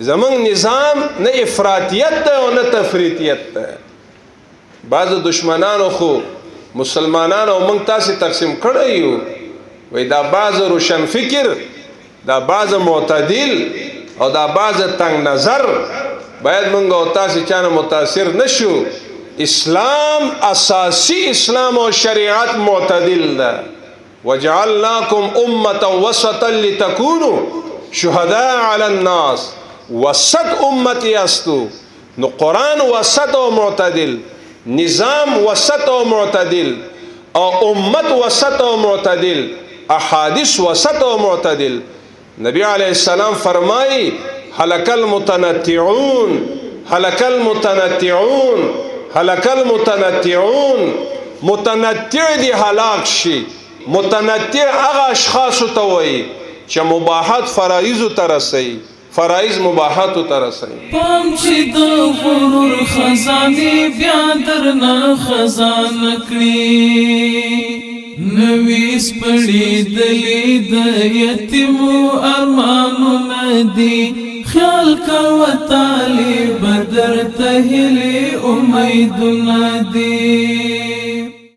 زمون نظام نه افراطیت ده او نه تفریطیت ده. بعض دشمنانو خو مسلمانانو موږ تاسو تقسیم کړی یو، وای دا بعض روشن فکر، دا بعض معتدل او دا بعض تنگ نظر، باید موږ او تاسو چانه متاثر نشو. اسلام اساسی اسلام او شریعت معتدل ده. وجعلناکم امه وسطا لتكونوا شهداء علی الناس. وسط امتی استو. نو قرآن وسط و معتدل، نظام وسط و معتدل، او امت وسط و معتدل، احادیث وسط و معتدل. نبی علیہ السلام فرمائی هلک المتنطعون، هلک المتنطعون، هلک المتنطعون. متنطع دی هلاک شي. متنطع هغه اشخاصو ته وایي چې مباحات فرایضو ته رسوي، فرائض مباحاتو ته رسوي. پام چې د غرور خزانې بیا درنه خزانه کړي، نوې سپړې دلې د یتیمو ارمانونه دي. خیال کوه طالب درته هیلې امیدونه دي.